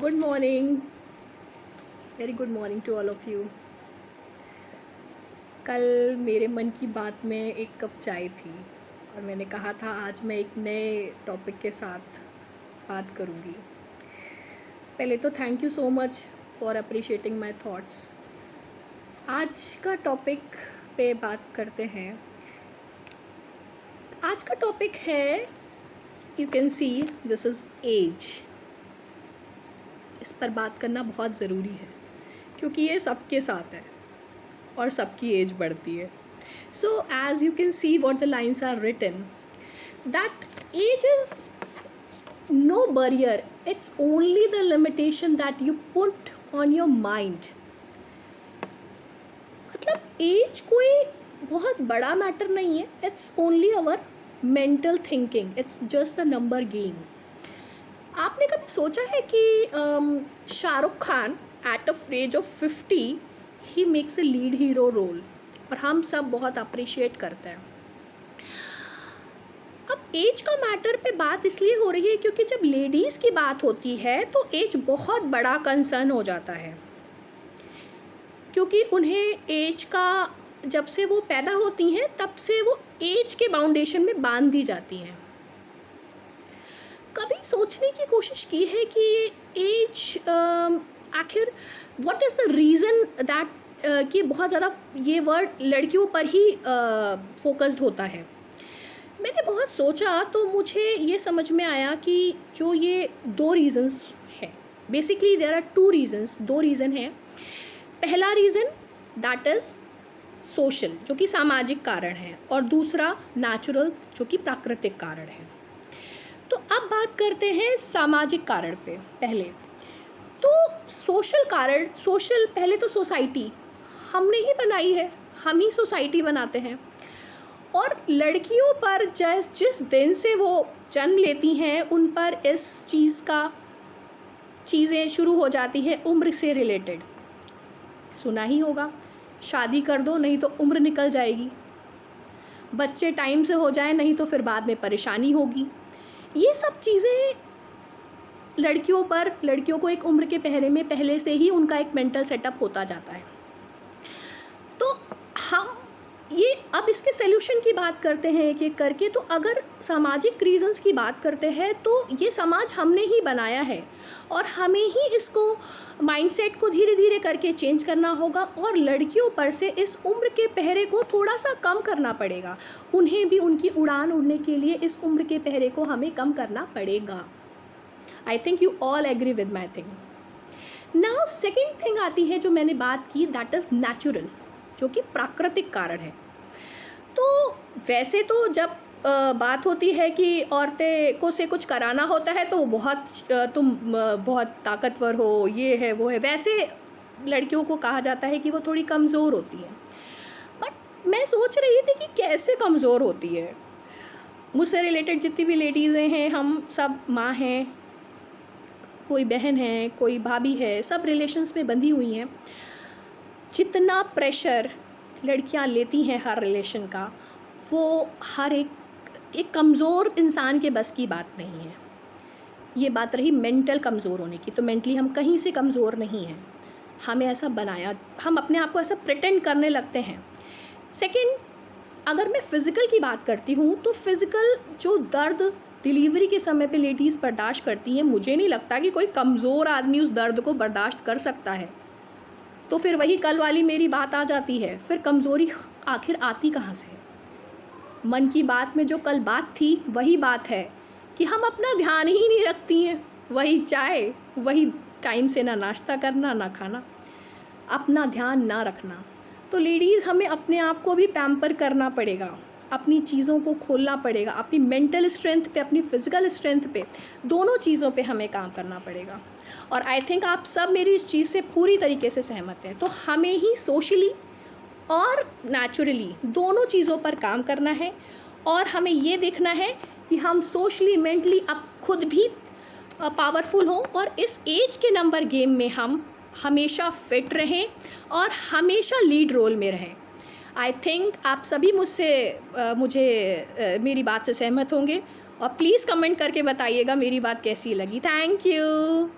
Good morning, very good morning to all of you. कल मेरे मन की बात में एक कप चाय थी और मैंने कहा था आज मैं एक नए टॉपिक के साथ बात करूँगी। पहले तो thank you so much for appreciating my thoughts. आज का टॉपिक पे बात करते हैं। आज का टॉपिक है, you can see this is age. इस पर बात करना बहुत ज़रूरी है क्योंकि ये सबके साथ है और सबकी एज बढ़ती है। So age you can see what the lines are written, that age is no barrier, it's only the limitation that you put on your mind. मतलब एज कोई बहुत बड़ा मैटर नहीं है, it's only our mental thinking, it's just the number game. आपने कभी सोचा है कि Shahrukh Khan at a age of 50 ही makes a lead hero role और हम सब बहुत अप्रिशिएट करते हैं। अब एज का मैटर पे बात इसलिए हो रही है क्योंकि जब लेडीज़ की बात होती है तो एज बहुत बड़ा कंसर्न हो जाता है, क्योंकि उन्हें एज का, जब से वो पैदा होती हैं तब से वो एज के बाउंडेशन में बांध दी जाती हैं। कभी सोचने की कोशिश की है कि एज आखिर what is the reason that कि बहुत ज़्यादा ये वर्ड लड़कियों पर ही फोकस्ड होता है। मैंने बहुत सोचा तो मुझे ये समझ में आया कि जो ये दो रीज़न्स हैं, basically there are two reasons, दो रीज़न हैं। पहला रीज़न दैट इज़ सोशल, जो कि सामाजिक कारण है, और दूसरा नेचुरल, जो कि प्राकृतिक कारण है। तो अब बात करते हैं सामाजिक कारण पे। पहले तो सोशल कारण, सोशल पहले तो सोसाइटी हमने ही बनाई है, हम ही सोसाइटी बनाते हैं। और लड़कियों पर जिस दिन से वो जन्म लेती हैं उन पर इस चीज़ें शुरू हो जाती हैं उम्र से रिलेटेड। सुना ही होगा, शादी कर दो नहीं तो उम्र निकल जाएगी, बच्चे टाइम से हो जाए नहीं तो फिर बाद में परेशानी होगी। ये सब चीज़ें लड़कियों को एक उम्र के पहले से ही उनका एक मेंटल सेटअप होता जाता है। तो हम ये अब इसके सल्यूशन की बात करते हैं एक एक करके। तो अगर सामाजिक रीजंस की बात करते हैं तो ये समाज हमने ही बनाया है और हमें ही इसको माइंडसेट को धीरे धीरे करके चेंज करना होगा और लड़कियों पर से इस उम्र के पहरे को थोड़ा सा कम करना पड़ेगा। उन्हें भी उनकी उड़ान उड़ने के लिए इस उम्र के पहरे को हमें कम करना पड़ेगा। I think you all agree with my thing. Now second thing आती है जो मैंने बात की, दैट इज़ नेचुरल, जो कि प्राकृतिक कारण है। तो वैसे तो जब बात होती है कि औरतें को से कुछ कराना होता है तो वो तुम बहुत ताकतवर हो, ये है वो है, वैसे लड़कियों को कहा जाता है कि वो थोड़ी कमज़ोर होती है। बट मैं सोच रही थी कि कैसे कमज़ोर होती है। मुझसे रिलेटेड जितनी भी लेडीज़ हैं, हम सब माँ हैं, कोई बहन है, कोई भाभी है, सब रिलेशंस में बंधी हुई हैं। जितना प्रेशर लड़कियां लेती हैं हर रिलेशन का, वो हर एक कमज़ोर इंसान के बस की बात नहीं है। ये बात रही मेंटल कमज़ोर होने की, तो मेंटली हम कहीं से कमज़ोर नहीं हैं, हमें ऐसा बनाया, हम अपने आप को ऐसा प्रिटेंड करने लगते हैं। सेकंड, अगर मैं फ़िज़िकल की बात करती हूँ तो फ़िज़िकल जो दर्द डिलीवरी के समय पे लेडीज़ बर्दाश्त करती हैं, मुझे नहीं लगता कि कोई कमज़ोर आदमी उस दर्द को बर्दाश्त कर सकता है। तो फिर वही कल वाली मेरी बात आ जाती है, फिर कमज़ोरी आखिर आती कहाँ से? मन की बात में जो कल बात थी वही बात है कि हम अपना ध्यान ही नहीं रखती हैं। वही चाय, वही टाइम से ना नाश्ता करना ना खाना, अपना ध्यान ना रखना। तो लेडीज़ हमें अपने आप को भी पैम्पर करना पड़ेगा, अपनी चीज़ों को खोलना पड़ेगा, अपनी मेंटल स्ट्रेंथ पे, अपनी फ़िज़िकल स्ट्रेंथ पे, दोनों चीज़ों पे हमें काम करना पड़ेगा। और आई थिंक आप सब मेरी इस चीज़ से पूरी तरीके से सहमत हैं। तो हमें ही सोशली और नेचुरली दोनों चीज़ों पर काम करना है और हमें ये देखना है कि हम सोशली मेंटली अब खुद भी पावरफुल हों और इस एज के नंबर गेम में हम हमेशा फिट रहें और हमेशा लीड रोल में रहें। आई थिंक आप सभी मुझे मेरी बात से सहमत होंगे और प्लीज़ कमेंट करके बताइएगा मेरी बात कैसी लगी। Thank you.